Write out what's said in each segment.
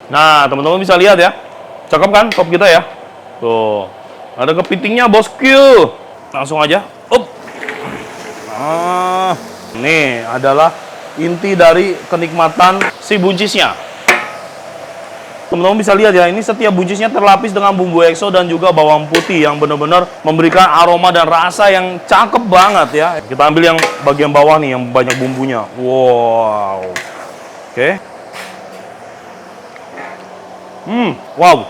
Nah, teman-teman bisa lihat ya. Cakep kan top kita ya? Tuh. Ada kepitingnya, bosku. Langsung aja. Up. Nah, ini adalah inti dari kenikmatan si buncisnya. Teman-teman bisa lihat ya, ini setiap buncisnya terlapis dengan bumbu EXO dan juga bawang putih yang benar-benar memberikan aroma dan rasa yang cakep banget ya. Kita ambil yang bagian bawah nih, yang banyak bumbunya. Wow. Oke. Wow.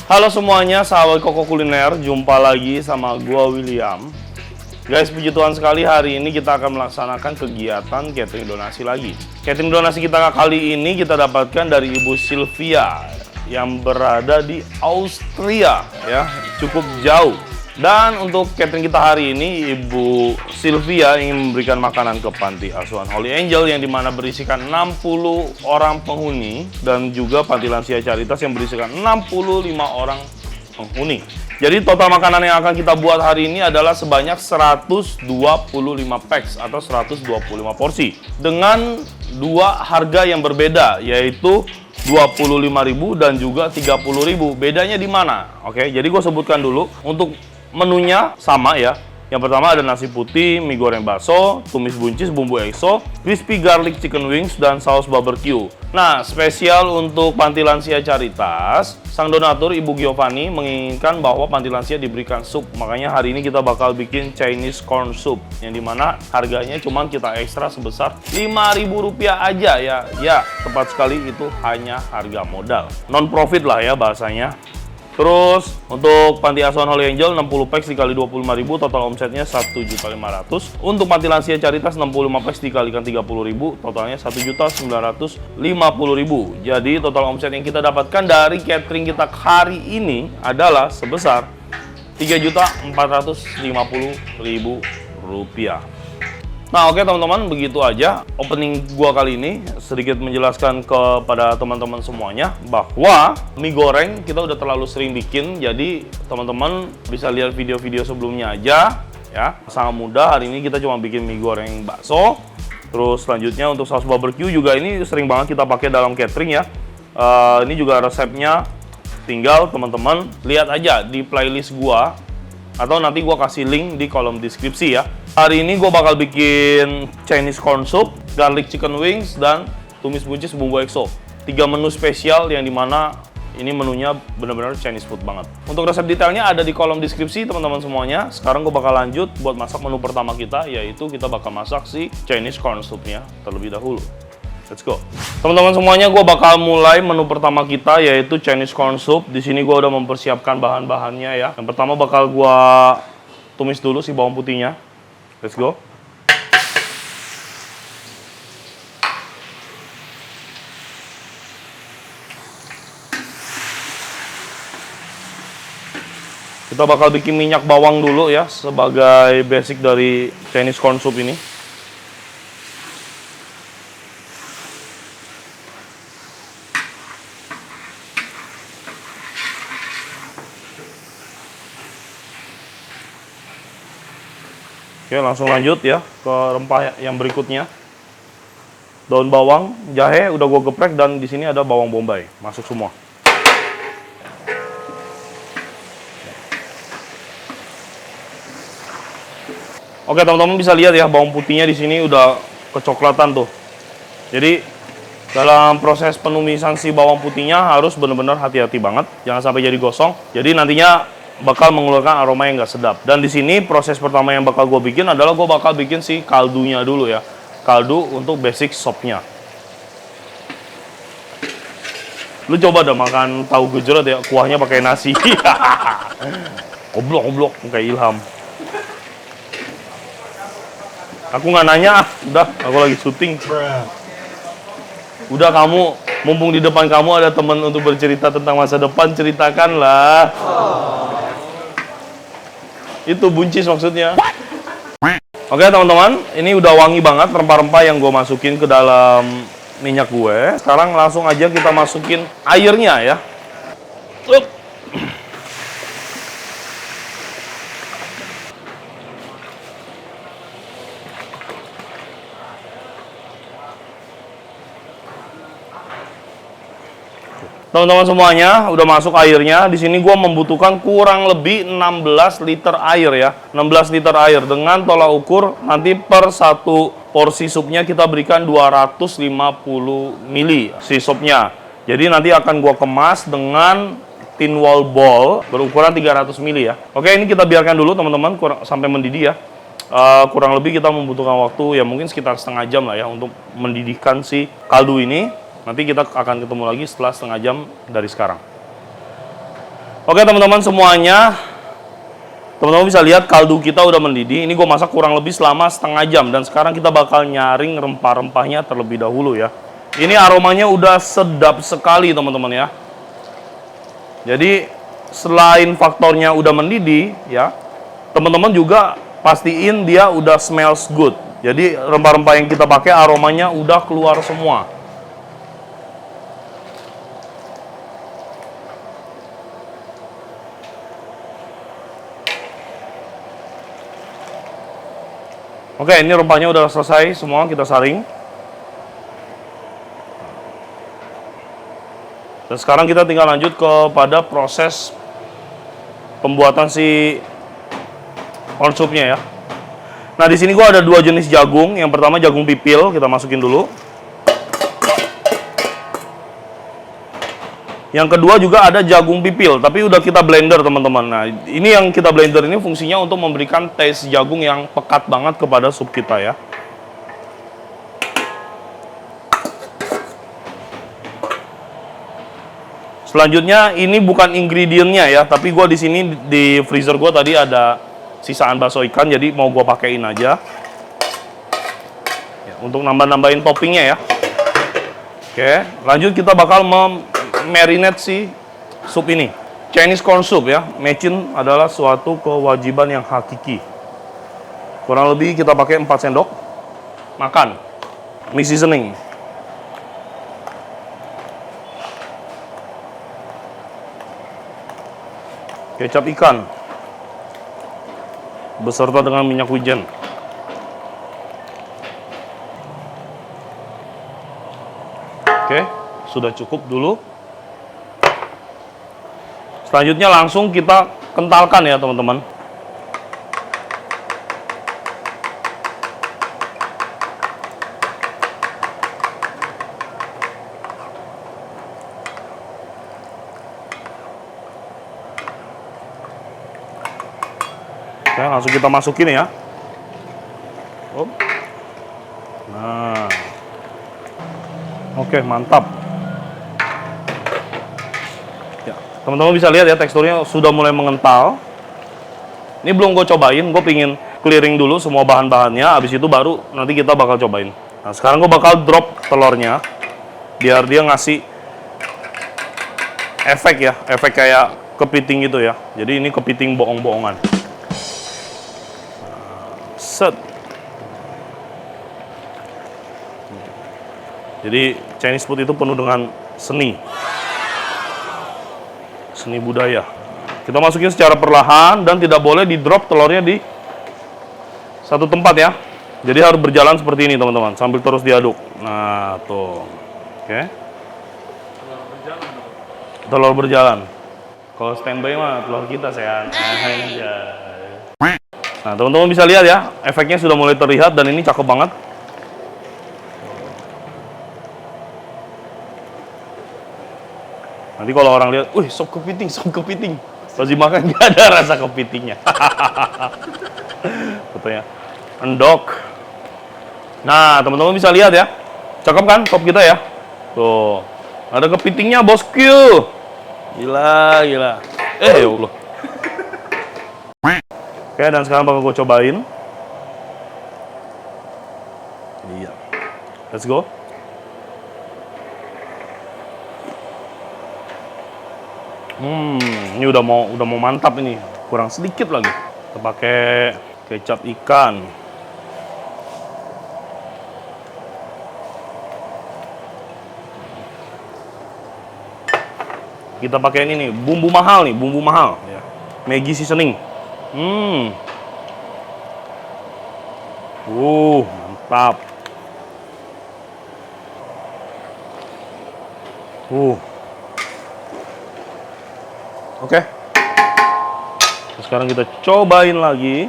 Halo semuanya, sahabat Koko Kuliner, jumpa lagi sama gua William. Guys, puji Tuhan sekali hari ini kita akan melaksanakan kegiatan catering donasi lagi. Catering donasi kita kali ini kita dapatkan dari Ibu Sylvia yang berada di Austria ya, cukup jauh. Dan untuk catering kita hari ini, Ibu Sylvia ingin memberikan makanan ke Panti Asuhan Holy Angel yang dimana berisikan 60 orang penghuni dan juga Panti Lansia Caritas yang berisikan 65 orang penghuni. Jadi total makanan yang akan kita buat hari ini adalah sebanyak 125 packs atau 125 porsi dengan dua harga yang berbeda, yaitu 25.000 dan juga 30.000. Bedanya di mana? Oke, jadi gue sebutkan dulu. Untuk menunya sama ya. Yang pertama ada nasi putih, mie goreng bakso, tumis buncis, bumbu EXO, crispy garlic chicken wings, dan saus barbecue. Nah, spesial untuk Panti Lansia Caritas, sang donatur Ibu Giovanni menginginkan bahwa Panti Lansia diberikan sup. Makanya hari ini kita bakal bikin Chinese corn soup, yang dimana harganya cuma kita ekstra sebesar Rp5.000 aja ya. Ya, tepat sekali itu hanya harga modal. Non profit lah ya bahasanya. Terus untuk Panti Asuhan Holy Angel 60 packs dikali 25.000, total omsetnya 1.500.000. Untuk Panti Lansia Caritas 65 packs dikalikan 30.000, totalnya 1.950.000. Jadi total omset yang kita dapatkan dari catering kita hari ini adalah sebesar Rp3.450.000. Nah, oke teman-teman, begitu aja opening gua kali ini, sedikit menjelaskan kepada teman-teman semuanya bahwa mie goreng kita udah terlalu sering bikin, jadi teman-teman bisa lihat video-video sebelumnya aja ya. Sangat mudah, hari ini kita cuma bikin mie goreng bakso. Terus selanjutnya untuk saus barbecue juga ini sering banget kita pakai dalam catering ya. Ini juga resepnya, tinggal teman-teman lihat aja di playlist gua atau nanti gua kasih link di kolom deskripsi ya. Hari ini gue bakal bikin Chinese corn soup, garlic chicken wings, dan tumis buncis bumbu EXO. 3 menu spesial yang dimana ini menunya benar-benar Chinese food banget. Untuk resep detailnya ada di kolom deskripsi teman-teman semuanya. Sekarang gue bakal lanjut buat masak menu pertama kita, yaitu kita bakal masak si Chinese corn soupnya terlebih dahulu. Let's go. Teman-teman semuanya, gue bakal mulai menu pertama kita, yaitu Chinese corn soup. Di sini gue udah mempersiapkan bahan-bahannya ya. Yang pertama bakal gue tumis dulu si bawang putihnya. Let's go. Kita bakal bikin minyak bawang dulu ya, sebagai basic dari Chinese corn soup ini. Oke, langsung lanjut ya ke rempah yang berikutnya. Daun bawang, jahe udah gue geprek, dan di sini ada bawang bombay. Masuk semua. Oke, teman-teman bisa lihat ya, bawang putihnya di sini udah kecoklatan tuh. Jadi dalam proses penumisan si bawang putihnya harus benar-benar hati-hati banget, jangan sampai jadi gosong. Jadi nantinya bakal mengeluarkan aroma yang nggak sedap. Dan di sini proses pertama yang bakal gue bikin adalah gue bakal bikin si kaldunya dulu ya. Kaldu untuk basic sopnya. Lu coba dah makan tahu gejrot ya, kuahnya pakai nasi. Oblok-oblok kayak Ilham. Aku nggak nanya, udah aku lagi syuting. Udah, kamu mumpung di depan kamu ada teman untuk bercerita tentang masa depan, ceritakanlah. Itu buncis maksudnya. Oke teman-teman, ini udah wangi banget rempah-rempah yang gue masukin ke dalam minyak gue. Sekarang langsung aja kita masukin airnya ya. Teman-teman semuanya, udah masuk airnya. Di sini gua membutuhkan kurang lebih 16 liter air ya. 16 liter air dengan tolak ukur nanti per satu porsi supnya kita berikan 250 ml si supnya. Jadi nanti akan gua kemas dengan tin wall bowl berukuran 300 ml ya. Oke, ini kita biarkan dulu teman-teman sampai mendidih ya. Kurang lebih kita membutuhkan waktu ya mungkin sekitar setengah jam lah ya untuk mendidihkan si kaldu ini. Nanti kita akan ketemu lagi setelah setengah jam dari sekarang. Oke teman-teman semuanya. Teman-teman bisa lihat kaldu kita udah mendidih. Ini gue masak kurang lebih selama setengah jam. Dan sekarang kita bakal nyaring rempah-rempahnya terlebih dahulu ya. Ini aromanya udah sedap sekali teman-teman ya. Jadi selain faktornya udah mendidih ya, teman-teman juga pastiin dia udah smells good. Jadi rempah-rempah yang kita pakai aromanya udah keluar semua. Oke, ini rempahnya udah selesai semua, kita saring. Dan sekarang kita tinggal lanjut kepada proses pembuatan si corn soup-nya ya. Nah, di sini gua ada dua jenis jagung. Yang pertama jagung pipil, kita masukin dulu. Yang kedua juga ada jagung pipil, tapi udah kita blender teman-teman. Nah, ini yang kita blender ini fungsinya untuk memberikan taste jagung yang pekat banget kepada sup kita ya. Selanjutnya ini bukan ingredientnya ya, tapi gua di sini di freezer gua tadi ada sisaan bakso ikan, jadi mau gua pakein aja ya, untuk nambah-nambahin toppingnya ya. Oke, lanjut kita bakal marinate si sup ini. Chinese corn soup ya, mecin adalah suatu kewajiban yang hakiki. Kurang lebih kita pakai 4 sendok makan mix seasoning. Kecap ikan beserta dengan minyak wijen. Oke, sudah cukup dulu. Selanjutnya langsung kita kentalkan ya teman-teman. Oke, langsung kita masukin ya. Nah, oke mantap. Teman-teman bisa lihat ya teksturnya sudah mulai mengental. Ini belum gue cobain, gue pingin clearing dulu semua bahan-bahannya. Habis itu baru nanti kita bakal cobain. Nah sekarang gue bakal drop telurnya, biar dia ngasih efek ya, efek kayak kepiting gitu ya. Jadi ini kepiting bohong-bohongan. Set. Jadi Chinese food itu penuh dengan seni budaya. Kita masukin secara perlahan dan tidak boleh di drop telurnya di satu tempat ya. Jadi harus berjalan seperti ini teman-teman, sambil terus diaduk. Nah tuh, oke. Telur berjalan. Kalau standby mah telur kita sayang. Nah teman-teman bisa lihat ya, efeknya sudah mulai terlihat dan ini cakep banget. Nanti kalau orang lihat, wih sop kepiting, pas dimakan nggak ada rasa kepitingnya. Fotonya endok. Nah teman-teman bisa lihat ya, cakep kan sop kita ya. Tuh, ada kepitingnya bosku. Gila. Ya Allah. Oke, dan sekarang bakal gue cobain. Iya. Let's go. Ini udah mau mantap ini. Kurang sedikit lagi. Kita pakai kecap ikan. Kita pakai ini nih, bumbu mahal nih, bumbu mahal ya. Maggi seasoning. Mantap. Oke. Sekarang kita cobain lagi.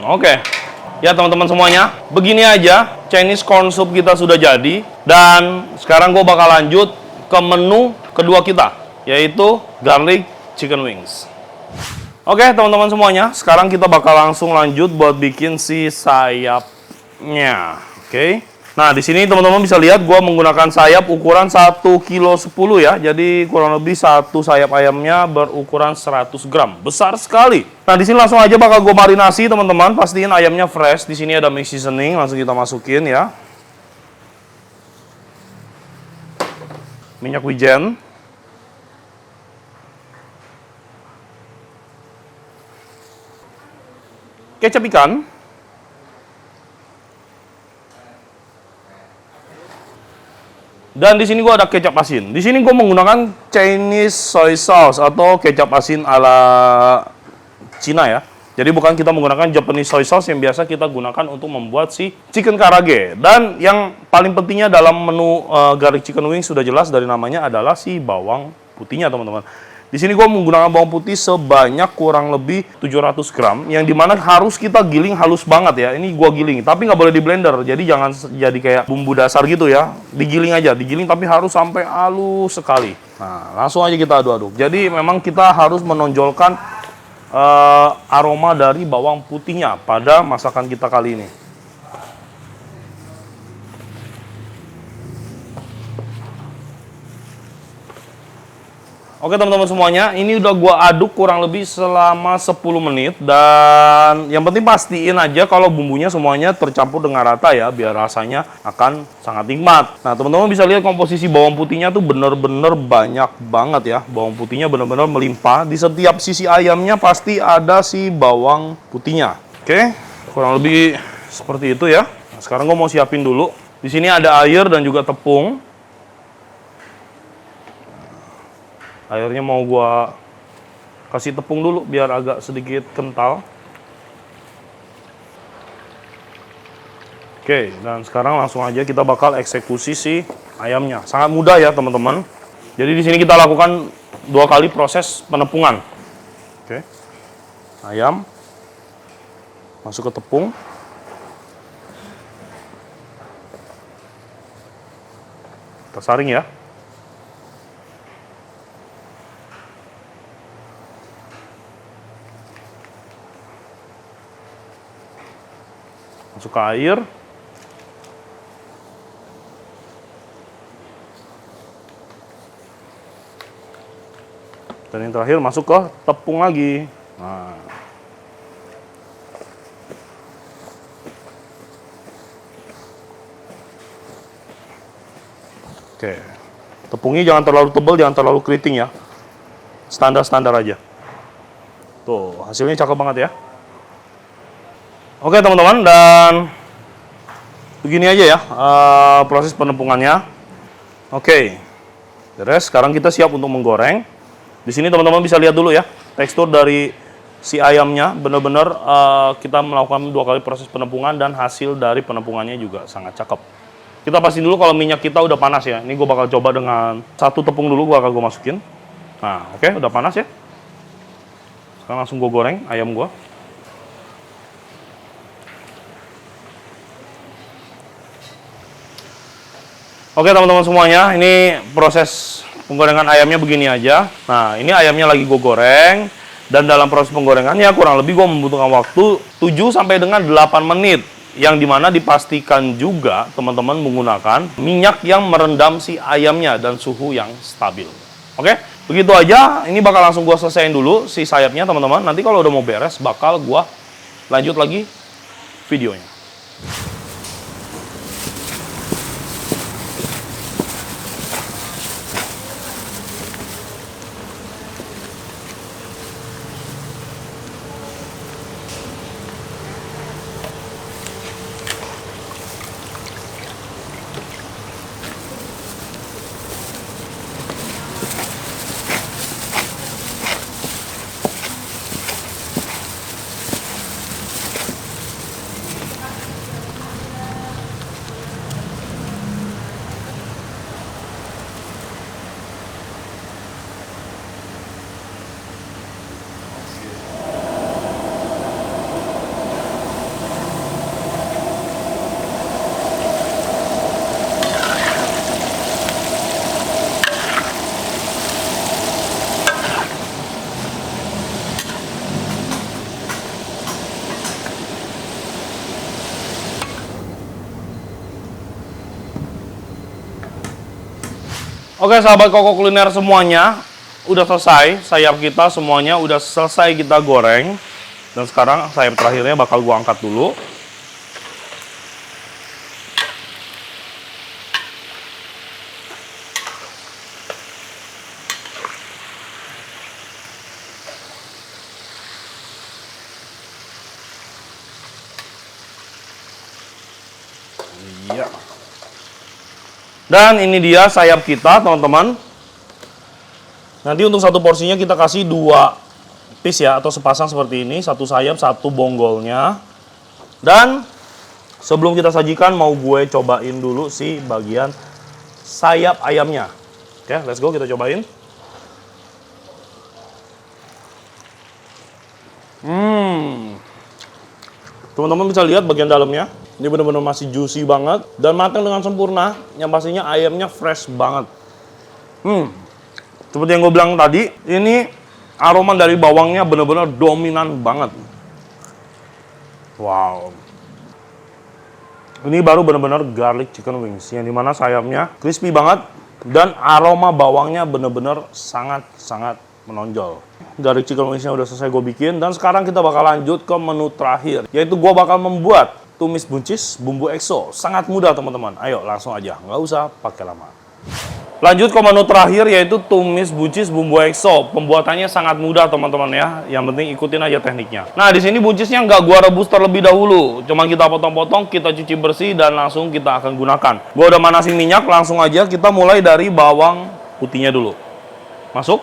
Oke. Ya teman-teman semuanya, begini aja Chinese corn soup kita sudah jadi. Dan sekarang gue bakal lanjut ke menu kedua kita, yaitu garlic chicken wings. Oke teman-teman semuanya, sekarang kita bakal langsung lanjut buat bikin si sayapnya. Oke. Nah di sini teman-teman bisa lihat gue menggunakan sayap ukuran 1 kilo 10 ya. Jadi kurang lebih satu sayap ayamnya berukuran 100 gram. Besar sekali. Nah di sini langsung aja bakal gue marinasi teman-teman. Pastiin ayamnya fresh. Di sini ada mix seasoning, langsung kita masukin ya. Minyak wijen. Kecap ikan. Dan di sini gue ada kecap asin. Di sini gue menggunakan Chinese soy sauce atau kecap asin ala Cina ya. Jadi bukan kita menggunakan Japanese soy sauce yang biasa kita gunakan untuk membuat si chicken karage. Dan yang paling pentingnya dalam menu garlic chicken wings sudah jelas dari namanya adalah si bawang putihnya teman-teman. Di sini gue menggunakan bawang putih sebanyak kurang lebih 700 gram, yang dimana harus kita giling halus banget ya. Ini gue giling, tapi nggak boleh di blender, jadi jangan jadi kayak bumbu dasar gitu ya. Digiling aja, digiling tapi harus sampai halus sekali. Nah, langsung aja kita aduk-aduk. Jadi memang kita harus menonjolkan aroma dari bawang putihnya pada masakan kita kali ini. Oke teman-teman semuanya, ini udah gua aduk kurang lebih selama 10 menit. Dan yang penting pastiin aja kalau bumbunya semuanya tercampur dengan rata ya, biar rasanya akan sangat nikmat. Nah teman-teman bisa lihat komposisi bawang putihnya tuh bener-bener banyak banget ya. Bawang putihnya bener-bener melimpah. Di setiap sisi ayamnya pasti ada si bawang putihnya. Oke, kurang lebih seperti itu ya. Nah, sekarang gua mau siapin dulu. Di sini ada air dan juga tepung. Airnya mau gua kasih tepung dulu biar agak sedikit kental. Oke, dan sekarang langsung aja kita bakal eksekusi si ayamnya. Sangat mudah ya teman-teman. Jadi di sini kita lakukan 2 kali proses penepungan. Oke. Ayam masuk ke tepung. Kita saring ya. Masuk ke air. Dan yang terakhir masuk ke tepung lagi. Nah. Oke. Tepungnya jangan terlalu tebal, jangan terlalu keriting ya. Standar-standar aja. Tuh, hasilnya cakep banget ya. Oke teman-teman, dan begini aja ya proses penepungannya. Oke, beres. Sekarang kita siap untuk menggoreng. Di sini teman-teman bisa lihat dulu ya tekstur dari si ayamnya. Benar-benar kita melakukan 2 kali proses penepungan dan hasil dari penepungannya juga sangat cakep. Kita pastiin dulu kalau minyak kita udah panas ya. Ini gue bakal coba dengan 1 tepung dulu, gue masukin. Nah, oke, udah panas ya. Sekarang langsung gue goreng ayam gue. Oke teman-teman semuanya, ini proses penggorengan ayamnya begini aja. Nah, ini ayamnya lagi gue goreng. Dan dalam proses penggorengannya kurang lebih gue membutuhkan waktu 7 sampai dengan 8 menit. Yang dimana dipastikan juga teman-teman menggunakan minyak yang merendam si ayamnya dan suhu yang stabil. Oke, begitu aja. Ini bakal langsung gue selesaiin dulu si sayapnya teman-teman. Nanti kalau udah mau beres bakal gue lanjut lagi videonya. Oke sahabat Koko Kuliner semuanya, udah selesai. Sayap kita semuanya udah selesai kita goreng. Dan sekarang sayap terakhirnya bakal gua angkat dulu. Iya. Dan ini dia sayap kita, teman-teman. Nanti untuk satu porsinya kita kasih 2 piece ya, atau sepasang seperti ini. Satu sayap, satu bonggolnya. Dan sebelum kita sajikan, mau gue cobain dulu si bagian sayap ayamnya. Oke, let's go, kita cobain. Teman-teman bisa lihat bagian dalamnya. Ini benar-benar masih juicy banget dan matang dengan sempurna. Yang pastinya ayamnya fresh banget. Seperti yang gue bilang tadi, ini aroma dari bawangnya benar-benar dominan banget. Wow. Ini baru benar-benar garlic chicken wings, yang dimana sayapnya crispy banget dan aroma bawangnya benar-benar sangat-sangat menonjol. Garlic chicken wingsnya udah selesai gue bikin, dan sekarang kita bakal lanjut ke menu terakhir, yaitu gue bakal membuat tumis buncis bumbu EXO. Sangat mudah teman-teman, ayo langsung aja, nggak usah pakai lama. Lanjut ke menu terakhir, yaitu tumis buncis bumbu EXO. Pembuatannya sangat mudah teman-teman ya, yang penting ikutin aja tekniknya. Nah di sini buncisnya nggak gua rebus terlebih dahulu, cuman kita potong-potong, kita cuci bersih dan langsung kita akan gunakan. Gua udah manasin minyak, langsung aja kita mulai dari bawang putihnya dulu. Masuk.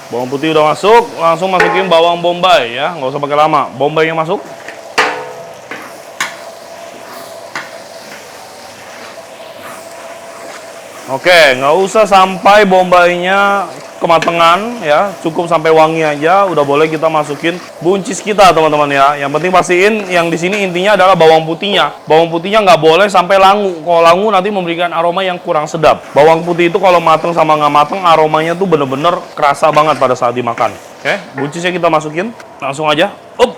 Bawang putih udah masuk, langsung masukin bawang bombay ya, nggak usah pakai lama. Bombaynya masuk. Oke, nggak usah sampai bombaynya kematangan ya, cukup sampai wangi aja. Udah boleh kita masukin buncis kita teman-teman ya. Yang penting pastiin yang di sini intinya adalah bawang putihnya. Bawang putihnya nggak boleh sampai langu. Kalau langu nanti memberikan aroma yang kurang sedap. Bawang putih itu kalau mateng sama nggak mateng aromanya tuh bener-bener kerasa banget pada saat dimakan. Oke, buncisnya kita masukin langsung aja. Up.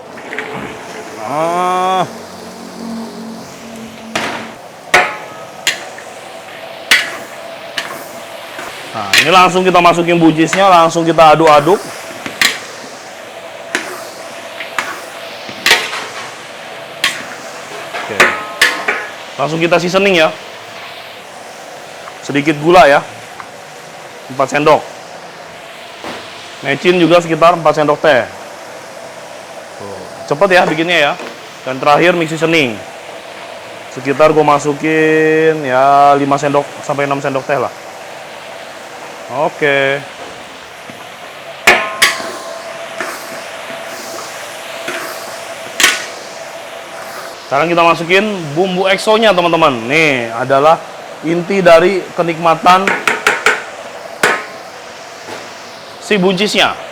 Nah, ini langsung kita masukin buncisnya, langsung kita aduk-aduk. Oke. Langsung kita seasoning ya. Sedikit gula ya. 4 sendok. Mecin juga sekitar 4 sendok teh. Tuh. Cepet ya bikinnya ya. Dan terakhir mix seasoning. Sekitar gue masukin ya 5 sendok sampai 6 sendok teh lah. Oke. Sekarang kita masukin bumbu EXO-nya teman-teman. Nih adalah inti dari kenikmatan si buncisnya.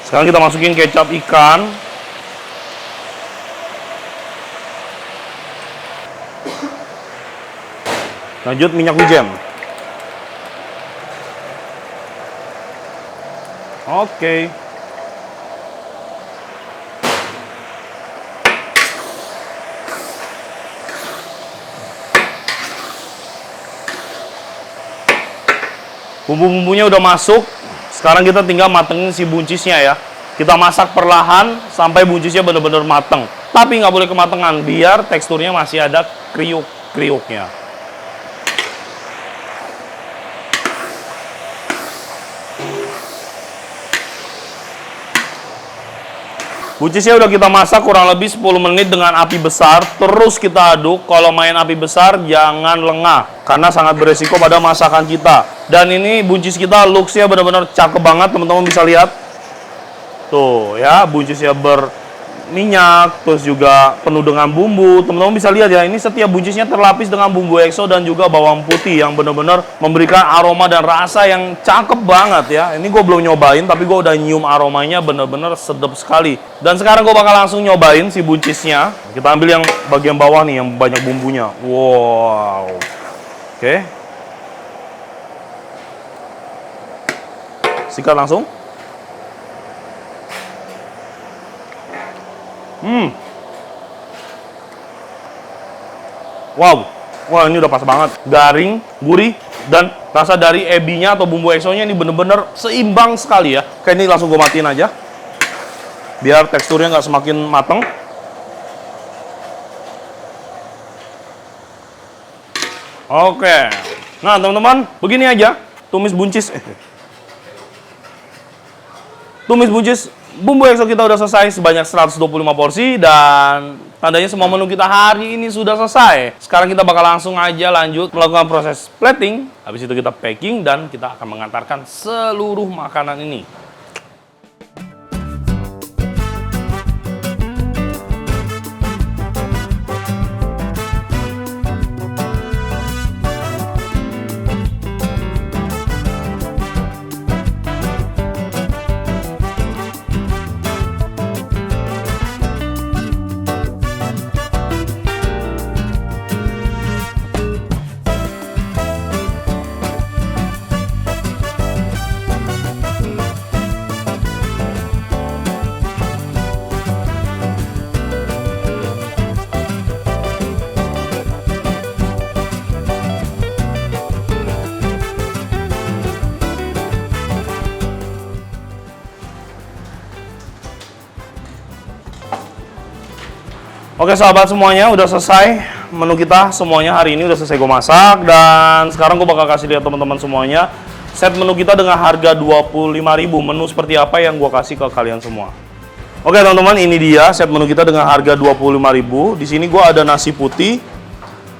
Sekarang kita masukin kecap ikan. Lanjut minyak wijen. Oke. Bumbu-bumbunya udah masuk. Sekarang kita tinggal matengin si buncisnya ya. Kita masak perlahan sampai buncisnya benar-benar mateng. Tapi nggak boleh kematangan, biar teksturnya masih ada kriuk-kriuknya. Buncisnya udah kita masak kurang lebih 10 menit dengan api besar. Terus kita aduk. Kalau main api besar jangan lengah, karena sangat beresiko pada masakan kita. Dan ini buncis kita looks-nya benar-benar cakep banget, teman-teman bisa lihat. Tuh ya, buncisnya minyak, terus juga penuh dengan bumbu. Teman-teman bisa lihat ya, ini setiap buncisnya terlapis dengan bumbu EXO dan juga bawang putih yang benar-benar memberikan aroma dan rasa yang cakep banget ya. Ini gue belum nyobain, tapi gue udah nyium aromanya benar-benar sedap sekali. Dan sekarang gue bakal langsung nyobain si buncisnya. Kita ambil yang bagian bawah nih, yang banyak bumbunya. Wow. Oke. Sikat langsung. Wow. Wah, ini udah pas banget. Garing, gurih, dan rasa dari ebinya atau bumbu EXO-nya ini bener-bener seimbang sekali ya. Kayak ini langsung gue matiin aja. Biar teksturnya nggak semakin mateng. Oke. Nah, teman-teman, begini aja. Tumis buncis. Tumis buncis bumbu EXO kita udah selesai sebanyak 125 porsi dan tandanya semua menu kita hari ini sudah selesai. Sekarang kita bakal langsung aja lanjut melakukan proses plating. Habis itu kita packing dan kita akan mengantarkan seluruh makanan ini. Oke sahabat semuanya, udah selesai menu kita semuanya hari ini udah selesai gue masak dan sekarang gue bakal kasih lihat teman-teman semuanya set menu kita dengan harga 25.000. Menu seperti apa yang gue kasih ke kalian semua. Oke teman-teman, ini dia set menu kita dengan harga 25.000. Di sini gue ada nasi putih.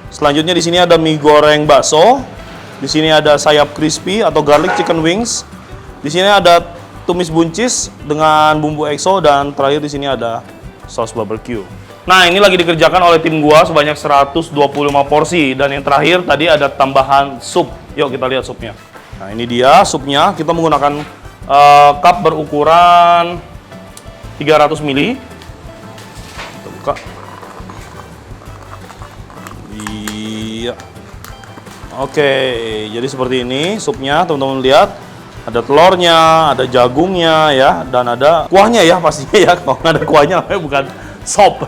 Selanjutnya di sini ada mie goreng bakso. Di sini ada sayap crispy atau garlic chicken wings. Di sini ada tumis buncis dengan bumbu EXO dan terakhir di sini ada saus barbecue. Nah, ini lagi dikerjakan oleh tim gua sebanyak 125 porsi dan yang terakhir tadi ada tambahan sup. Yuk kita lihat supnya. Nah, ini dia supnya. Kita menggunakan cup berukuran 300 ml. Kita buka. Iya. Oke, jadi seperti ini supnya, teman-teman lihat. Ada telurnya, ada jagungnya ya, dan ada kuahnya ya pastinya ya. Kalau nggak ada kuahnya namanya bukan sop.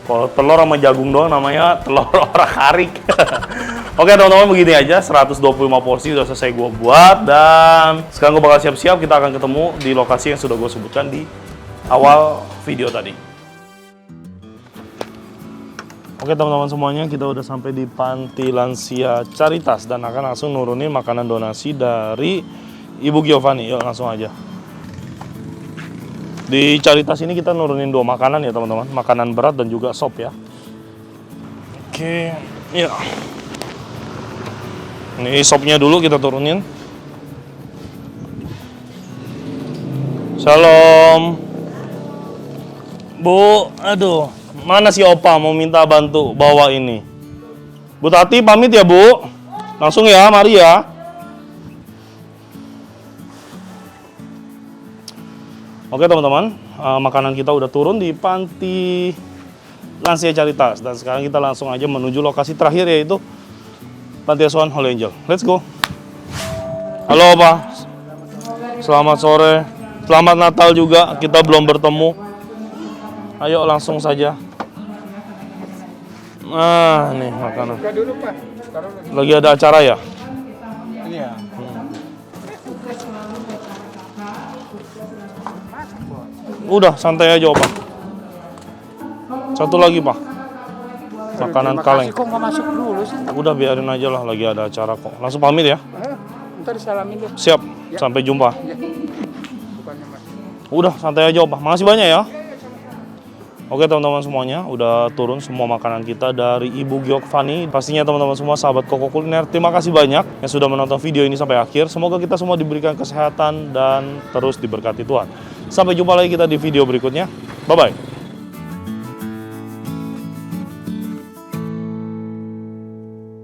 Kalau telur sama jagung doang namanya telur orak-arik. Oke teman-teman, begini aja 125 porsi udah selesai gue buat dan sekarang gue bakal siap-siap, kita akan ketemu di lokasi yang sudah gue sebutkan di awal video tadi. Oke teman-teman semuanya, kita udah sampai di Panti Lansia Caritas dan akan langsung nurunin makanan donasi dari Ibu Giovanni. Yuk langsung aja. Di Caritas ini kita nurunin 2 makanan ya teman-teman, makanan berat dan juga sop ya. Oke, ya. Ini sopnya dulu kita turunin. Shalom. Bu, aduh, mana si Opa mau minta bantu bawa ini. Bu Tati pamit ya Bu. Langsung ya, mari ya. Oke teman-teman, makanan kita udah turun di Panti Lansia Caritas dan sekarang kita langsung aja menuju lokasi terakhir yaitu Panti Asuhan Holy Angel. Let's go. Halo Pak. Selamat sore. Selamat Natal juga. Kita belum bertemu. Ayo langsung saja. Nah, nih makanan. Lagi ada acara ya? Iya. Udah, santai aja, Pak. Satu lagi, Pak. Makanan kaleng. Kok nggak masuk dulu sih? Udah, biarin aja lah, lagi ada acara kok. Langsung pamit ya? Ntar disalamin deh. Siap, ya. Sampai jumpa. Ya. Bukannya mas. Udah, santai aja, Pak. Makasih banyak ya. Oke teman-teman semuanya, udah turun semua makanan kita dari Ibu Giovanni. Pastinya teman-teman semua sahabat Koko Kuliner, terima kasih banyak yang sudah menonton video ini sampai akhir. Semoga kita semua diberikan kesehatan dan terus diberkati Tuhan. Sampai jumpa lagi kita di video berikutnya. Bye-bye.